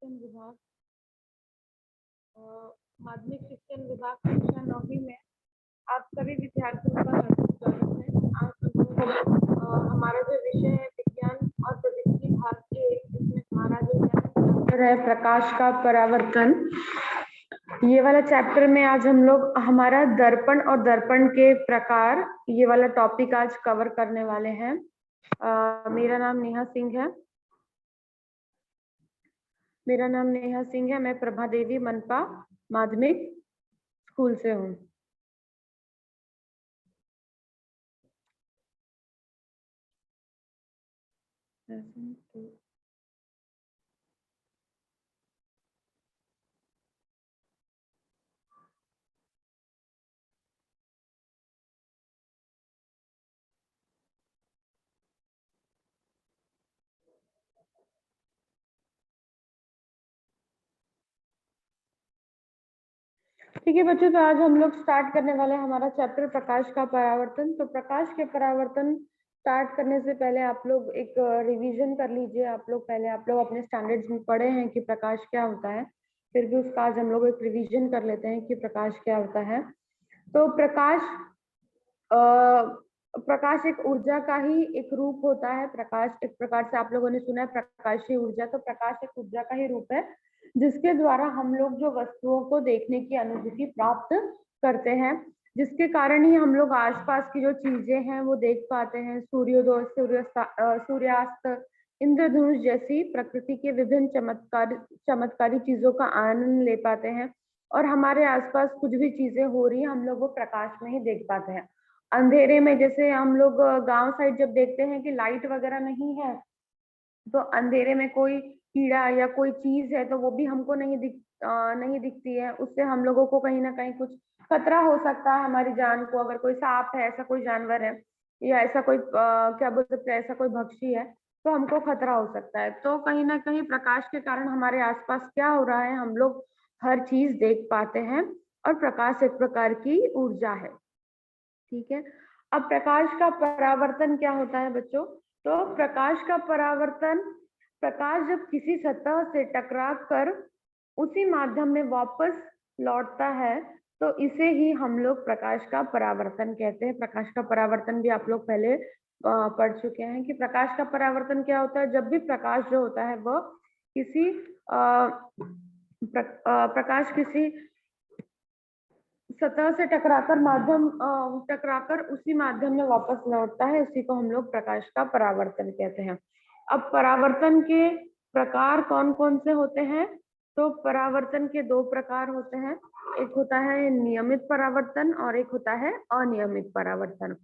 शिक्षण विभाग माध्यमिक शिक्षण विभाग कक्षा 9वीं में आप सभी विद्यार्थियों का हार्दिक स्वागत है। आज हम लोग हमारा जो विषय है विज्ञान और प्रवृत्ति भाग के इसमें हमारा जो चैप्टर है प्रकाश का परावर्तन, ये वाला चैप्टर में आज हम लोग हमारा दर्पण और दर्पण के प्रकार ये वाला टॉपिक आज कवर करने वाले हैं। मेरा नाम नेहा सिंह है। मैं प्रभा देवी मनपा माध्यमिक स्कूल से हूँ। ठीक है बच्चों, तो आज हम लोग स्टार्ट करने वाले हैं हमारा चैप्टर प्रकाश का परावर्तन। तो प्रकाश के परावर्तन स्टार्ट करने से पहले आप लोग एक रिवीजन कर लीजिए। आप लोग अपने स्टैंडर्ड्स में पढ़े हैं कि प्रकाश क्या होता है, फिर भी उसका आज हम लोग एक रिवीजन कर लेते हैं कि प्रकाश क्या होता है। तो प्रकाश एक ऊर्जा का ही एक रूप होता है। प्रकाश एक प्रकार से आप लोगों ने सुना है प्रकाशीय ऊर्जा, तो प्रकाश एक ऊर्जा का ही रूप है जिसके द्वारा हम लोग जो वस्तुओं को देखने की अनुभूति प्राप्त करते हैं, जिसके कारण ही हम लोग आसपास की जो चीजें हैं वो देख पाते हैं। सूर्योदय, सूर्यास्त, इंद्रधनुष जैसी प्रकृति के विभिन्न चमत्कारी चीजों का आनंद ले पाते हैं, और हमारे आसपास कुछ भी चीजें हो रही है हम लोग वो प्रकाश में ही देख पाते हैं। अंधेरे में जैसे हम लोग गांव साइड जब देखते हैं कि लाइट वगैरह नहीं है, तो अंधेरे में कोई कीड़ा या कोई चीज है तो वो भी हमको नहीं दिखती है। उससे हम लोगों को कहीं ना कहीं कुछ खतरा हो सकता है हमारी जान को। अगर कोई सांप है, ऐसा कोई जानवर है, या ऐसा कोई क्या बोल सकते हैं, ऐसा कोई भक्षी है, तो हमको खतरा हो सकता है। तो कहीं ना कहीं प्रकाश के कारण हमारे आसपास क्या हो रहा है हम लोग हर चीज देख पाते हैं, और प्रकाश एक प्रकार की ऊर्जा है। ठीक है, अब प्रकाश का परावर्तन क्या होता है बच्चों? तो प्रकाश का परावर्तन, प्रकाश जब किसी सतह से टकरा कर उसी माध्यम में वापस लौटता है, तो इसे ही हम लोग प्रकाश का परावर्तन कहते हैं। प्रकाश का परावर्तन भी आप लोग पहले पढ़ चुके हैं कि प्रकाश का परावर्तन क्या होता है। जब भी प्रकाश जो होता है वह किसी प्रकाश किसी सतह से टकराकर उसी माध्यम में वापस लौटता है, उसी को हम लोग प्रकाश का परावर्तन कहते हैं। अब परावर्तन के प्रकार कौन कौन से होते हैं? तो परावर्तन के दो प्रकार होते हैं, एक होता है नियमित परावर्तन और एक होता है अनियमित परावर्तन।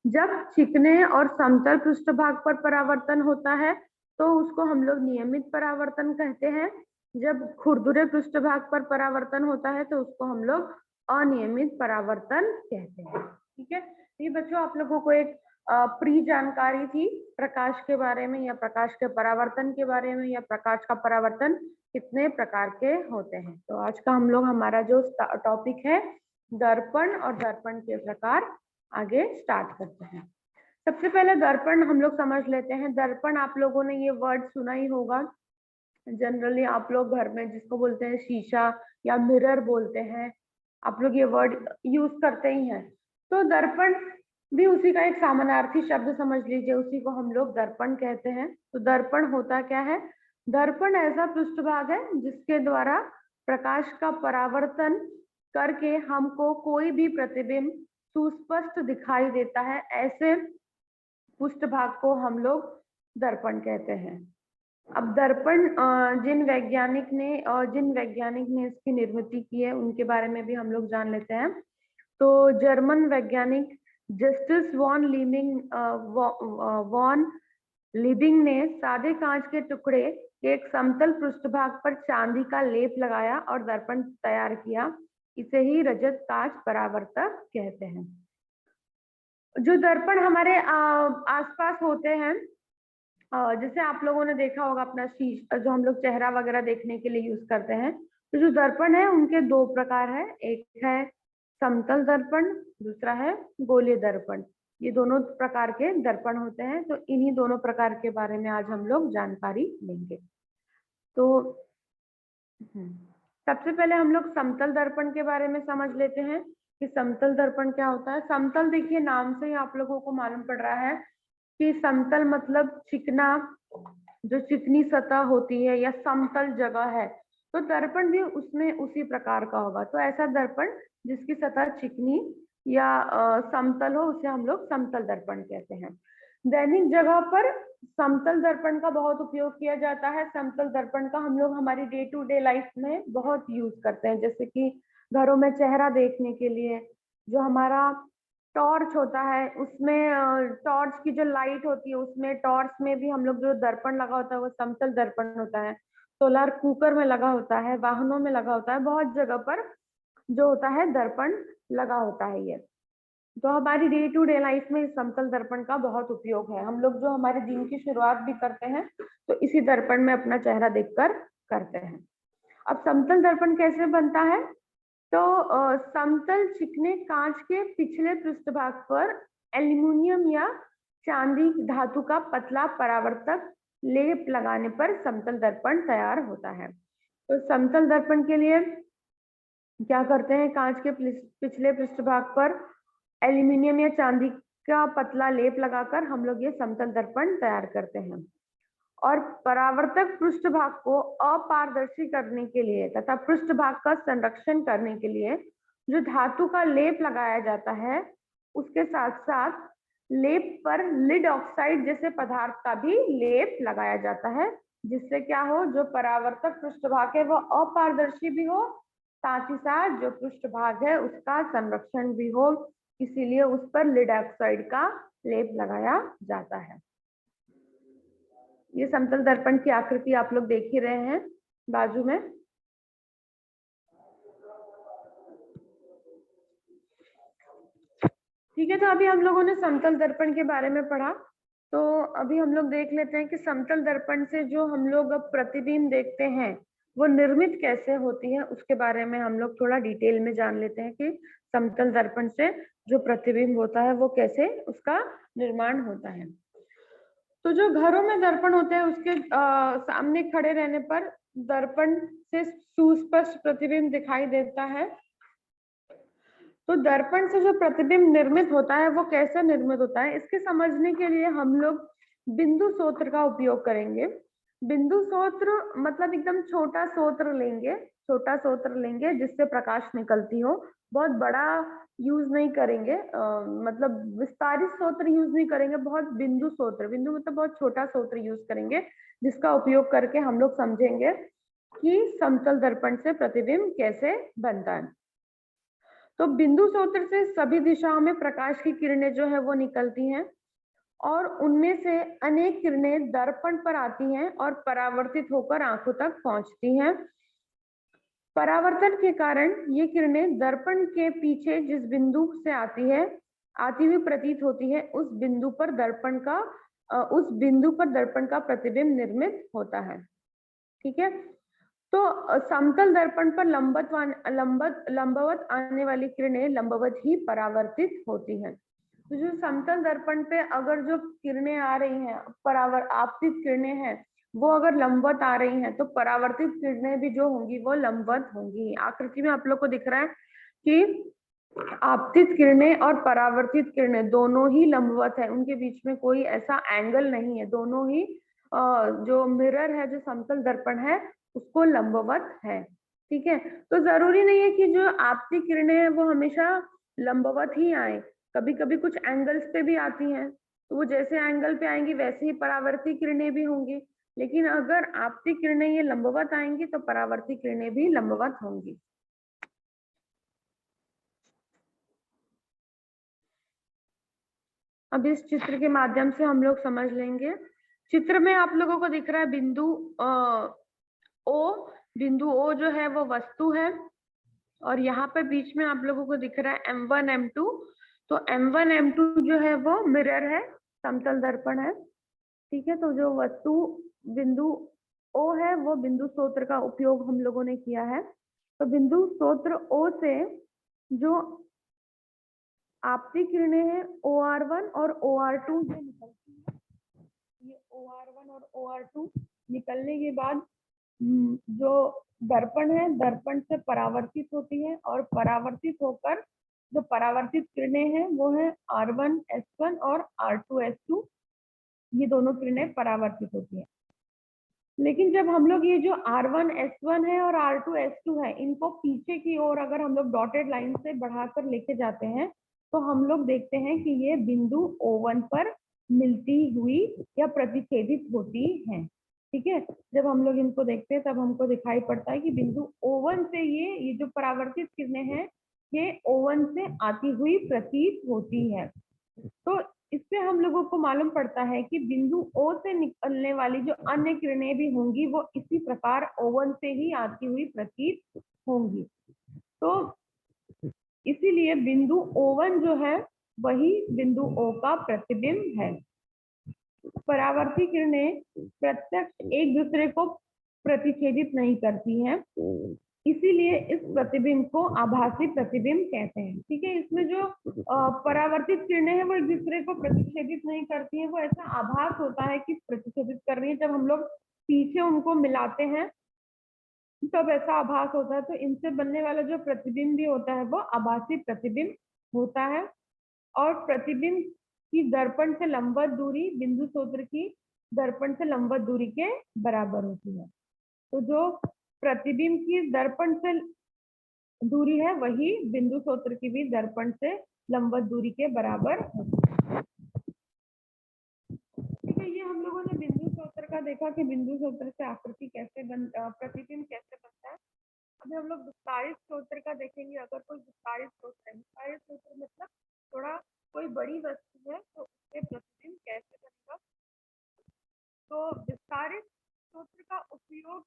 जब चिकने और समतल पृष्ठभाग पर परावर्तन होता है तो उसको हम लोग नियमित परावर्तन कहते हैं। जब खुरदुरे पृष्ठभाग पर परावर्तन होता है तो उसको हम लोग अनियमित परावर्तन कहते हैं। ठीक है, ये बच्चों आप लोगों को एक प्री जानकारी थी प्रकाश के बारे में, या प्रकाश के परावर्तन के बारे में, या प्रकाश का परावर्तन कितने प्रकार के होते हैं। तो आज का हम लोग हमारा जो टॉपिक है दर्पण और दर्पण के प्रकार आगे स्टार्ट करते हैं। सबसे पहले दर्पण हम लोग समझ लेते हैं। दर्पण आप लोगों ने ये वर्ड सुना ही होगा। जनरली आप लोग घर में जिसको बोलते हैं शीशा या मिरर बोलते हैं, आप लोग ये वर्ड यूज करते ही हैं। तो दर्पण भी उसी का एक समानार्थी शब्द समझ लीजिए, उसी को हम लोग दर्पण कहते हैं। तो दर्पण होता क्या है? दर्पण ऐसा पृष्ठभाग है जिसके द्वारा प्रकाश का परावर्तन करके हमको कोई भी प्रतिबिंब सुस्पष्ट दिखाई देता है। ऐसे पृष्ठभाग को हम लोग दर्पण कहते हैं। अब दर्पण जिन वैज्ञानिक ने इसकी निर्मित की है उनके बारे में भी हम लोग जान लेते हैं। तो जर्मन वैज्ञानिक जस्टिस वॉन लिबिंग ने सादे कांच के टुकड़े के एक समतल पृष्ठभाग पर चांदी का लेप लगाया और दर्पण तैयार किया। इसे ही रजत कांच परावर्तक कहते हैं। जो दर्पण हमारे आसपास होते हैं, जैसे आप लोगों ने देखा होगा अपना शीश जो हम लोग चेहरा वगैरह देखने के लिए यूज करते हैं, तो जो दर्पण है उनके दो प्रकार है, एक है समतल दर्पण, दूसरा है गोलीय दर्पण। ये दोनों प्रकार के दर्पण होते हैं। तो इन्हीं दोनों प्रकार के बारे में आज हम लोग जानकारी लेंगे। तो सबसे पहले हम लोग समतल दर्पण के बारे में समझ लेते हैं कि समतल दर्पण क्या होता है। समतल देखिए नाम से ही आप लोगों को मालूम पड़ रहा है कि समतल मतलब चिकना, जो चिकनी सतह होती है या समतल जगह है, तो दर्पण भी उसमें उसी प्रकार का होगा। तो ऐसा दर्पण जिसकी सतह चिकनी या समतल हो उसे हम लोग समतल दर्पण कहते हैं। दैनिक जगह पर समतल दर्पण का बहुत उपयोग किया जाता है। समतल दर्पण का हम लोग हमारी डे टू डे लाइफ में बहुत यूज करते हैं, जैसे कि घरों में चेहरा देखने के लिए, जो हमारा टॉर्च होता है उसमें टॉर्च की जो लाइट होती है उसमें टॉर्च में भी हम लोग जो दर्पण लगा होता है वो समतल दर्पण होता है। सोलर कुकर में लगा होता है, वाहनों में लगा होता है, बहुत जगह पर जो होता है दर्पण लगा होता है ये। तो हमारी डे टू डे लाइफ में इस समतल दर्पण का बहुत उपयोग है। हम लोग जो हमारे दिन की शुरुआत भी करते हैं तो इसी दर्पण में अपना चेहरा देखकर करते हैं। अब समतल दर्पण कैसे बनता है, तो समतल चिकने कांच के पिछले पृष्ठभाग पर एल्युमिनियम या चांदी धातु का पतला परावर्तक लेप लगाने पर समतल दर्पण तैयार होता है। तो समतल दर्पण के लिए क्या करते हैं, कांच के पिछले पृष्ठभाग पर एल्युमिनियम या चांदी का पतला लेप लगाकर हम लोग ये समतल दर्पण तैयार करते हैं। और परावर्तक पृष्ठभाग को अपारदर्शी करने के लिए तथा पृष्ठभाग का संरक्षण करने के लिए जो धातु का लेप लगाया जाता है, उसके साथ साथ लेप पर लिड ऑक्साइड जैसे पदार्थ का भी लेप लगाया जाता है, जिससे क्या हो, जो परावर्तक पृष्ठभाग है वो अपारदर्शी भी हो, साथ ही साथ जो पृष्ठभाग है उसका संरक्षण भी हो, इसीलिए उस पर लिड ऑक्साइड का लेप लगाया जाता है। ये समतल दर्पण की आकृति आप लोग देख ही रहे हैं बाजू में। ठीक है, तो अभी हम लोगों ने समतल दर्पण के बारे में पढ़ा, तो अभी हम लोग देख लेते हैं कि समतल दर्पण से जो हम लोग अब प्रतिबिंब देखते हैं वो निर्मित कैसे होती है, उसके बारे में हम लोग थोड़ा डिटेल में जान लेते हैं कि समतल दर्पण से जो प्रतिबिंब होता है वो कैसे उसका निर्माण होता है। तो जो घरों में दर्पण होते हैं उसके सामने खड़े रहने पर दर्पण से सुस्पष्ट प्रतिबिंब दिखाई देता है। तो दर्पण से जो प्रतिबिंब निर्मित होता है वो कैसे निर्मित होता है, इसके समझने के लिए हम लोग बिंदु सूत्र का उपयोग करेंगे। बिंदु सूत्र मतलब एकदम छोटा सूत्र लेंगे, छोटा सूत्र लेंगे जिससे प्रकाश निकलती हो, बहुत बड़ा यूज नहीं करेंगे, मतलब विस्तारित सूत्र यूज नहीं करेंगे, बहुत बिंदु सूत्र, बिंदु मतलब बहुत छोटा सूत्र यूज करेंगे, जिसका उपयोग करके हम लोग समझेंगे कि समतल दर्पण से प्रतिबिंब कैसे बनता है। तो बिंदु सूत्र से सभी दिशाओं में प्रकाश की किरणें जो है वो निकलती हैं और उनमें से अनेक किरणें दर्पण पर आती हैं और परावर्तित होकर आंखों तक पहुंचती हैं। परावर्तन के कारण ये किरणें दर्पण के पीछे जिस बिंदु से आती हुई प्रतीत होती है, उस बिंदु पर दर्पण का प्रतिबिंब निर्मित होता है। ठीक है, तो समतल दर्पण पर लंबवत आने वाली किरणें लंबवत ही परावर्तित होती हैं। तो जो समतल दर्पण पे अगर जो किरणें आ रही हैं, आपतित किरणें हैं, वो अगर लंबवत आ रही हैं तो परावर्तित किरणें भी जो होंगी वो लंबवत होंगी। आकृति में आप लोग को दिख रहा है कि आपतित किरणें और परावर्तित किरणें दोनों ही लंबवत है, उनके बीच में कोई ऐसा एंगल नहीं है, दोनों ही जो मिरर है, जो समतल दर्पण है उसको लंबवत है। ठीक है, तो जरूरी नहीं है कि जो आपती किरणें हैं वो हमेशा लंबवत ही आए, कभी कभी कुछ एंगल्स पे भी आती हैं, तो वो जैसे एंगल पे आएंगी वैसे ही परावर्ती किरणें भी होंगी, लेकिन अगर आपती किरणें ये लंबवत आएंगी तो परावर्ती किरणें भी लंबवत होंगी। अब इस चित्र के माध्यम से हम लोग समझ लेंगे। चित्र में आप लोगों को दिख रहा है बिंदु ओ, बिंदु ओ जो है वो वस्तु है और यहाँ पे बीच में आप लोगों को दिख रहा है M1 M2, तो M1 M2 जो है वो मिरर है, समतल दर्पण है। ठीक है, तो जो वस्तु बिंदु ओ है वो बिंदु सूत्र का उपयोग हम लोगों ने किया है। तो बिंदु सूत्र ओ से जो आपती किरणें हैं OR1 और OR2 से निकलती है। ये OR1 और OR2 निकलने के बाद जो दर्पण है, दर्पण से परावर्तित होती है और परावर्तित होकर जो परावर्तित किरणें हैं वो है R1S1 और R2S2, ये दोनों किरणें परावर्तित होती हैं। लेकिन जब हम लोग ये जो R1S1 है और R2S2 है, इनको पीछे की ओर अगर हम लोग डॉटेड लाइन से बढ़ाकर लेके जाते हैं तो हम लोग देखते हैं कि ये बिंदु O1 पर मिलती हुई या प्रतिच्छेदित होती हैं। ठीक है, जब हम लोग इनको देखते हैं तब हमको दिखाई पड़ता है कि बिंदु O1 से ये जो परावर्तित किरणें हैं ये O1 से आती हुई प्रतीत होती है। तो इससे हम लोगों को मालूम पड़ता है कि बिंदु O से निकलने वाली जो अन्य किरणें भी होंगी वो इसी प्रकार O1 से ही आती हुई प्रतीत होंगी। तो इसीलिए बिंदु O1 जो है वही बिंदु O का प्रतिबिंब है। परावर्ती किरणें प्रत्यक्ष एक दूसरे को प्रतिच्छेदित नहीं करती हैं, इसीलिए इस प्रतिबिंब को आभासी प्रतिबिंब कहते हैं। ठीक है, इसमें जो परावर्तित किरणें हैं वो एक दूसरे को प्रतिच्छेदित नहीं करती हैं, वो ऐसा आभास होता है कि प्रतिच्छेदित कर रही है। जब हम लोग पीछे उनको मिलाते हैं तब ऐसा आभास होता है। तो इनसे बनने वाला जो प्रतिबिंब भी होता है वो आभासी प्रतिबिंब होता है। और प्रतिबिंब की दर्पण से लंबवत दूरी बिंदु स्रोत की दर्पण से लंबवत दूरी के बराबर होती है। तो जो प्रतिबिंब की दर्पण से दूरी है वही बिंदु स्रोत की भी दर्पण से लंबवत दूरी के बराबर होती है। ठीक है, ये हम लोगों ने बिंदु स्रोत का देखा कि बिंदु स्रोत से आकृति कैसे प्रतिबिंब कैसे बनता है। अभी हम लोग विस्तारित स्रोत का देखेंगे। अगर कोई विस्तारित स्रोत है, विस्तारित स्रोत मतलब थोड़ा कोई बड़ी वस्तु है तो उससे प्रतिबिंब कैसे बनेगा। तो विस्तारित सूत्र का उपयोग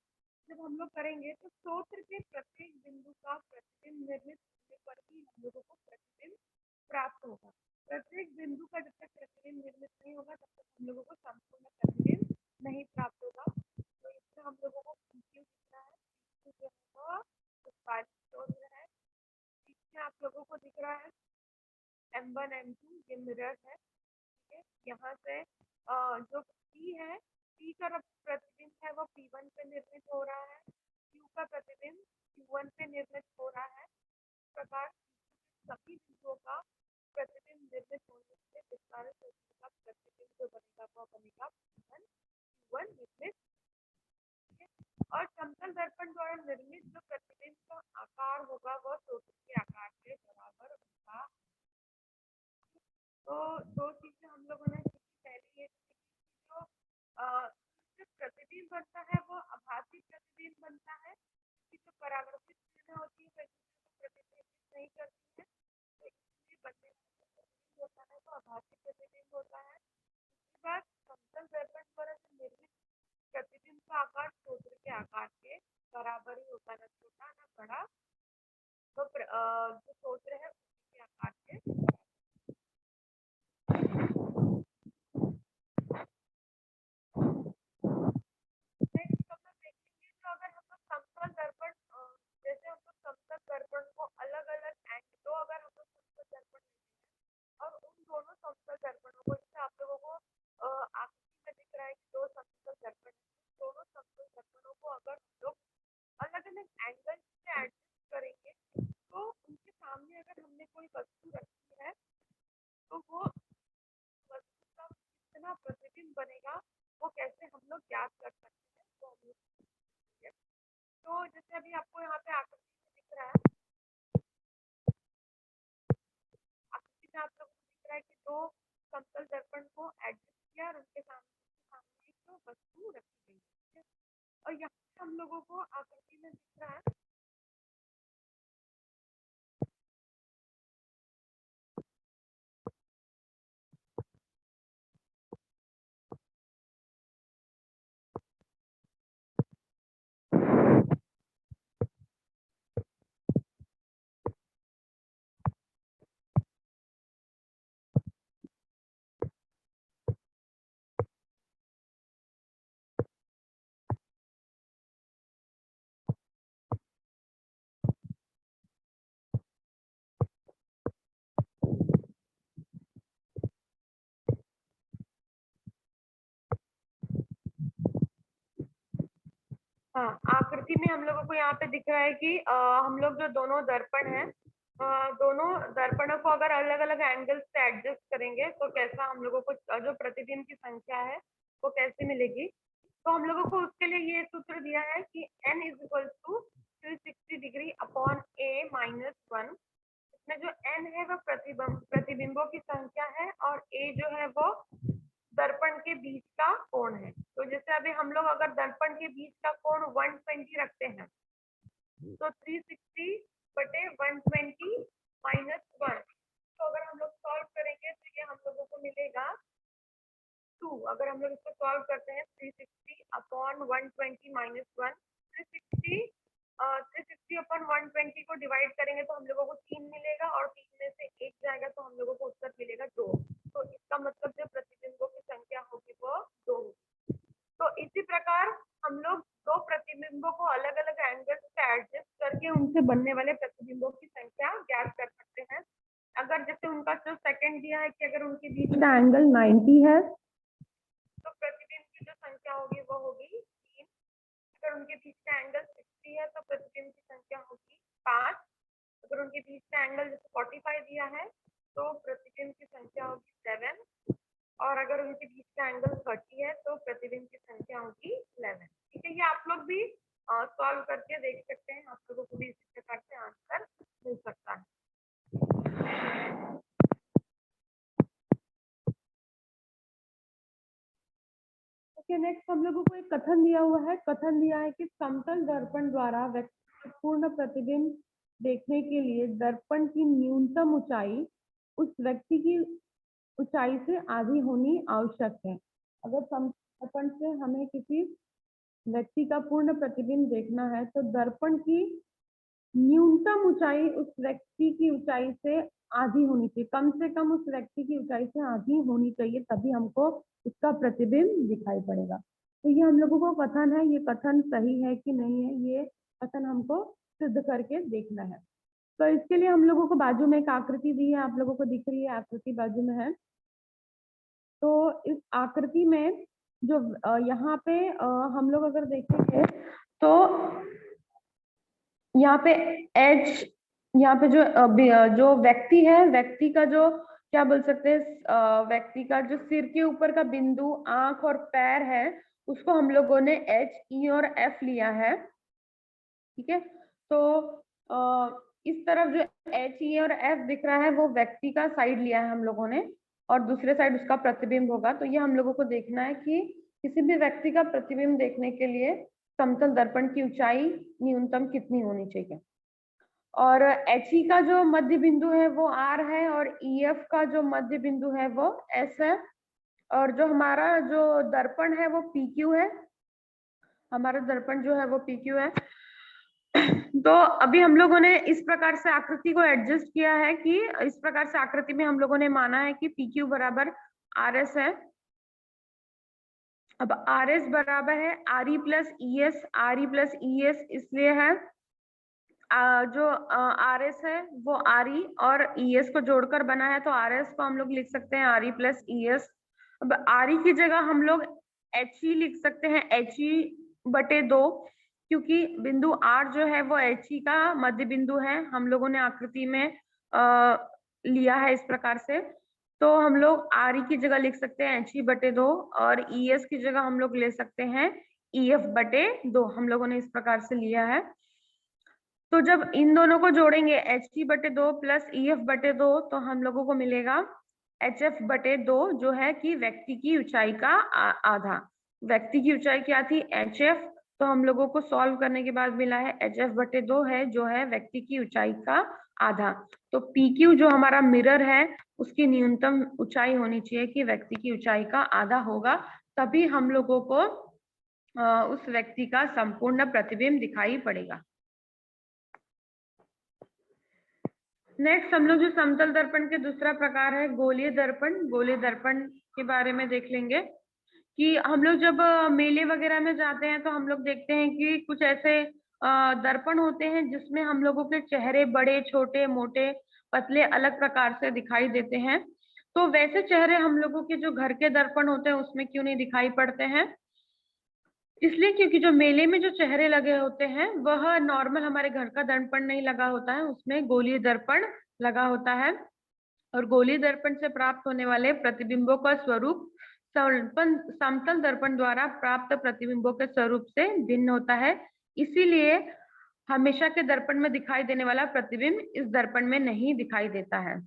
जब हम लोग करेंगे तो सूत्र के प्रत्येक बिंदु का प्रतिबिंब निर्मित होने पर ही हम लोगों को प्रतिबिंब प्राप्त होगा। प्रत्येक बिंदु का जब तक प्रतिबिंब निर्मित नहीं होगा तब तक हम लोगों को संपूर्ण प्रतिबिंब नहीं प्राप्त होगा। तो इससे हम लोगों को क्यू दिख रहा है, जो है विस्तारित सूत्र है। इसमें आप लोगों को दिख रहा है M1 M2 ये मिरर है। ठीक है, यहाँ से जो P है, P का प्रतिबिंब है वो P1 पे निर्मित हो रहा है, Q का प्रतिबिंब Q1 पे निर्मित हो रहा है। इस प्रकार सभी बिंदुओं का प्रतिबिंब निर्मित होने से विस्तारित सूत्र का प्रतिबिंब जो बनेगा वो बनेगा P1 Q1 निर्मित। और समतल दर्पण द्वारा निर्मित जो प्रतिबिंब का आकार होगा वह सूत्र के आकार के बराबर होगा। तो दो चीजें हम लोगों ने सीखी। पहली ये जो प्रतिबिंब बनता है वो आभासी प्रतिबिंब बनता है, क्योंकि जो परावर्तित किरणें होती है वो प्रतिबिंबित नहीं करती है, तो इसलिए बनने वाला प्रतिबिंब होता है वो आभासी प्रतिबिंब होता है। इसके बाद समतल दर्पण द्वारा निर्मित प्रतिबिंब का आकार स्रोत के आकार के बराबर ही होता है, ना छोटा ना बड़ा। तो जो स्रोत है उसके आकार के समतल दर्पण जैसे हम लोग समतल दर्पण को अलग अलग एंगल, तो अगर हम लोग समतल दर्पण और उन दोनों समतल दर्पणों को, जैसे आप लोगों को आकृति में दिख रहा है कि दो समतल दर्पण, दोनों समतल दर्पणों को अगर हम लोग अलग अलग एंगल से एडजस्ट करेंगे तो उनके सामने अगर हमने कोई वस्तु रखी है तो वो वस्तु का कितना प्रतिबिंब बनेगा वो कैसे हम लोग ज्ञात कर सकते हैं। तो हम लोग तो जैसे अभी आपको यहाँ पे आकृति में दिख रहा है, आकृति में आप लोगों को दिख रहा है कि दो समतल दर्पण को एडजस्ट किया और उनके सामने एक वस्तु रखी गई है। और यहाँ पे हम लोगों को आकृति में दिख रहा है हाँ, आकृति में हम लोगों को यहाँ पे दिख रहा है कि हम लोग जो दोनों दर्पण है, दोनों दर्पणों को अगर अलग अलग एंगल से एडजस्ट करेंगे तो कैसा हम लोगों को जो प्रतिबिंब की संख्या है वो कैसे मिलेगी। तो हम लोगों को उसके लिए ये सूत्र दिया है कि n is equal to 360 degree upon a minus 1। इसमें जो n है वो प्रतिबिंबों की संख्या है और a जो है वो दर्पण के बीच का कोण है। तो जैसे अभी हम लोग अगर दर्पण के बीच का कोण 120 रखते हैं तो 360 बटे 120 माइनस 1। तो अगर हम लोग सॉल्व करेंगे तो ये हम लोगों को मिलेगा 2। अगर हम लोग इसको सॉल्व करते हैं 360 अपॉन 120 माइनस 1, 360 अपॉन 120 को डिवाइड करेंगे तो हम लोगों को 3 मिलेगा और 3 में से 1 जाएगा तो हम लोगों को उत्तर मिलेगा 2। तो इसका मतलब जो प्रतिबिंबों की संख्या होगी वो 2 होगी। तो इसी प्रकार हम लोग दो प्रतिबिंबों को अलग अलग एंगल से एडजस्ट करके उनसे बनने वाले प्रतिबिंबों की संख्या ज्ञात कर सकते हैं। अगर जैसे उनका जो सेकंड दिया है कि अगर उनके बीच का एंगल 90 है तो प्रतिबिंब की जो संख्या होगी वो होगी 3। अगर उनके बीच का एंगल 60 है तो प्रतिबिंब की संख्या होगी 5। अगर उनके बीच का एंगल जैसे 45 दिया है तो प्रतिबिंब की संख्या होगी 7। और अगर उनके बीच का एंगल 30 है तो प्रतिबिंब की संख्या होगी 11। ठीक है, ये आप लोग भी सॉल्व करके देख सकते हैं, आप लोगों को भी इसी प्रकार से आंसर मिल सकता है। ओके, नेक्स्ट हम लोगों को एक कथन दिया हुआ है। कथन दिया है कि समतल दर्पण द्वारा व्यक्ति पूर्ण प्रतिबिंब देखने के लिए दर्पण की न्यूनतम ऊंचाई उस व्यक्ति की ऊंचाई से आधी होनी आवश्यक है। अगर समतल दर्पण से हमें किसी व्यक्ति का पूर्ण प्रतिबिंब देखना है तो दर्पण की न्यूनतम ऊंचाई उस व्यक्ति की ऊंचाई से आधी होनी चाहिए, कम से कम उस व्यक्ति की ऊंचाई से आधी होनी चाहिए, तभी हमको उसका प्रतिबिंब दिखाई पड़ेगा। तो ये हम लोगों को कथन है, ये कथन सही है कि नहीं है, ये कथन हमको सिद्ध करके देखना है। तो इसके लिए हम लोगों को बाजू में एक आकृति दी है, आप लोगों को दिख रही है, आकृति बाजू में है। तो इस आकृति में जो यहाँ पे हम लोग अगर देखेंगे तो यहाँ पे एच, यहाँ पे जो व्यक्ति है, व्यक्ति का जो क्या बोल सकते हैं, व्यक्ति का जो सिर के ऊपर का बिंदु, आंख और पैर है, उसको हम लोगों ने एच, ई और एफ लिया है। ठीक है, तो इस तरफ जो एच, ई और एफ दिख रहा है वो व्यक्ति का साइड लिया है हम लोगों ने और दूसरे साइड उसका प्रतिबिंब होगा। तो ये हम लोगों को देखना है कि किसी भी व्यक्ति का प्रतिबिंब देखने के लिए समतल दर्पण की ऊंचाई न्यूनतम कितनी होनी चाहिए। और एच ई का जो मध्य बिंदु है वो आर है और ई एफ का जो मध्य बिंदु है वो एस है और जो हमारा जो दर्पण है वो पी क्यू है। हमारा दर्पण जो है वो पी क्यू है। तो अभी हम लोगों ने इस प्रकार से आकृति को एडजस्ट किया है कि इस प्रकार से आकृति में हम लोगों ने माना है कि पी क्यू बराबर आर एस है। अब आर एस बराबर है R E plus E S, R E plus E S इसलिए है जो आर एस है वो आर ई और ई एस को जोड़कर बना है, तो आर एस को हम लोग लिख सकते हैं R E plus E S. अब आर ई की जगह हम लोग एच ई लिख सकते हैं एच ई बटे 2, क्योंकि बिंदु आर जो है वो एच ई का मध्य बिंदु है। हम लोगों ने आकृति में लिया है इस प्रकार से, तो हम लोग आर ई की जगह लिख सकते हैं एच ई बटे 2 और ई एस की जगह हम लोग ले सकते हैं ई एफ बटे 2। हम लोगों ने इस प्रकार से लिया है। तो जब इन दोनों को जोड़ेंगे एच टी बटे 2 प्लस ई एफ बटे 2 तो हम लोगों को मिलेगा एच एफ बटे 2, जो है कि व्यक्ति की ऊंचाई का आधा। व्यक्ति की ऊंचाई क्या थी एच एफ, तो हम लोगों को सॉल्व करने के बाद मिला है एच एफ बटे 2 है जो है व्यक्ति की ऊंचाई का आधा। तो पी क्यू जो हमारा मिरर है उसकी न्यूनतम ऊंचाई होनी चाहिए कि व्यक्ति की ऊंचाई का आधा होगा, तभी हम लोगों को उस व्यक्ति का संपूर्ण प्रतिबिंब दिखाई पड़ेगा। नेक्स्ट हम लोग जो समतल दर्पण के दूसरा प्रकार है गोलीय दर्पण, गोलीय दर्पण के बारे में देख लेंगे कि हम लोग जब मेले वगैरह में जाते हैं तो हम लोग देखते हैं कि कुछ ऐसे दर्पण होते हैं जिसमें हम लोगों के चेहरे बड़े, छोटे, मोटे, पतले अलग प्रकार से दिखाई देते हैं। तो वैसे चेहरे हम लोगों के जो घर के दर्पण होते हैं उसमें क्यों नहीं दिखाई पड़ते हैं? इसलिए क्योंकि जो मेले में जो चेहरे लगे होते हैं वह नॉर्मल हमारे घर का दर्पण नहीं लगा होता है, उसमें गोलीय दर्पण लगा होता है। और गोलीय दर्पण से प्राप्त होने वाले प्रतिबिंबों का स्वरूप समतल दर्पण द्वारा प्राप्त प्रतिबिंबों के स्वरूप से भिन्न होता है। इसीलिए हमेशा के दर्पण में दिखाई देने वाला प्रतिबिंब इस दर्पण में नहीं दिखाई देता है।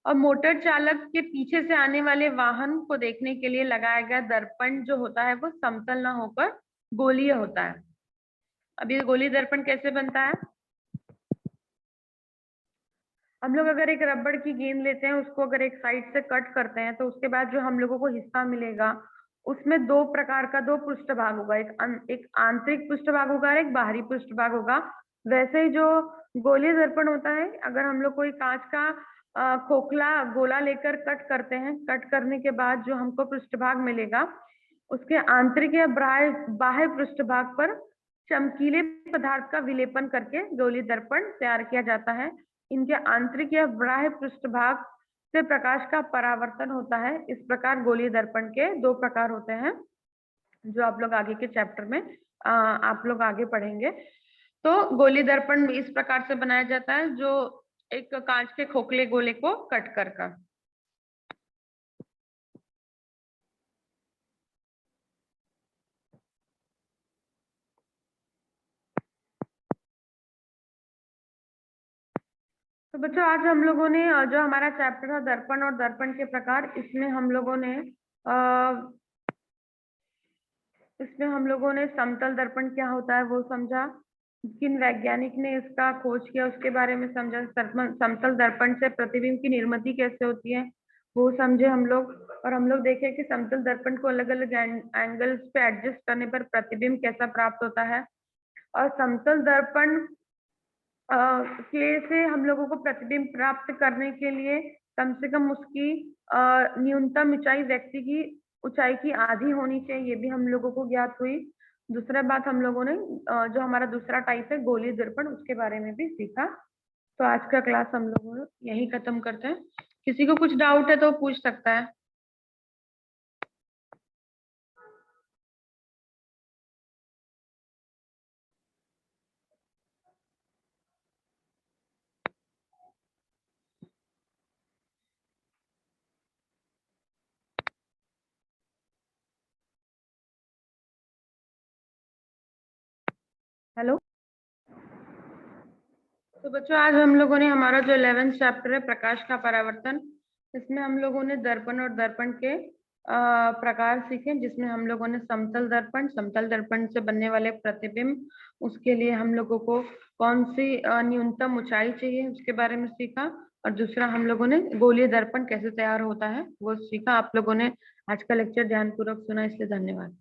और मोटर चालक के पीछे से आने वाले वाहन को देखने के लिए लगाया गया दर्पण जो होता है वो समतल ना होकर गोलीय होता है। अब ये गोलीय दर्पण कैसे बनता है? हम लोग अगर एक रबड़ की गेंद लेते हैं, उसको अगर एक साइड से कट करते हैं तो उसके बाद जो हम लोगों को हिस्सा मिलेगा उसमें दो प्रकार का दो पृष्ठभाग होगा, एक आंतरिक पृष्ठभाग होगा और एक बाहरी पृष्ठभाग होगा। वैसे ही जो गोलीय दर्पण होता है, अगर हम लोग कोई कांच का खोखला गोला लेकर कट करते हैं, कट करने के बाद जो हमको पृष्ठभाग मिलेगा उसके आंतरिक या बाह्य पृष्ठभाग पर चमकीले पदार्थ का विलेपन करके गोलीय दर्पण तैयार किया जाता है। इनके आंतरिक या बाह्य पृष्ठभाग से प्रकाश का परावर्तन होता है। इस प्रकार गोलीय दर्पण के दो प्रकार होते हैं, जो आप लोग आगे के चैप्टर में आप लोग आगे पढ़ेंगे। तो गोलीय दर्पण इस प्रकार से बनाया जाता है, जो एक कांच के खोखले गोले को कट कर। तो बच्चों आज हम लोगों ने जो हमारा चैप्टर था दर्पण और दर्पण के प्रकार, इसमें हम लोगों ने समतल दर्पण क्या होता है वो समझा, किन वैज्ञानिक ने इसका खोज किया उसके बारे में समझा, समतल दर्पण से प्रतिबिंब की निर्मिति कैसे होती है वो समझे हम लोग। और हम लोग देखे कि समतल दर्पण को अलग अलग एंगल्स पे एडजस्ट करने पर प्रतिबिंब कैसा प्राप्त होता है। और समतल दर्पण के से हम लोगों को प्रतिबिंब प्राप्त करने के लिए कम से कम उसकी न्यूनतम ऊंचाई व्यक्ति की ऊंचाई की आधी होनी चाहिए, ये भी हम लोगों को ज्ञात हुई। दूसरा बात हम लोगों ने जो हमारा दूसरा टाइप है गोलीय दर्पण, उसके बारे में भी सीखा। तो आज का क्लास हम लोग यही खत्म करते हैं। किसी को कुछ डाउट है तो पूछ सकता है। हेलो। तो बच्चों आज हम लोगों ने हमारा जो 11th चैप्टर है प्रकाश का परावर्तन, इसमें हम लोगों ने दर्पण और दर्पण के प्रकार सीखे, जिसमें हम लोगों ने समतल दर्पण से बनने वाले प्रतिबिंब, उसके लिए हम लोगों को कौन सी न्यूनतम ऊंचाई चाहिए उसके बारे में सीखा। और दूसरा हम लोगों ने गोलीय दर्पण कैसे तैयार होता है वो सीखा। आप लोगों ने आज का लेक्चर ध्यानपूर्वक सुना, इसलिए धन्यवाद।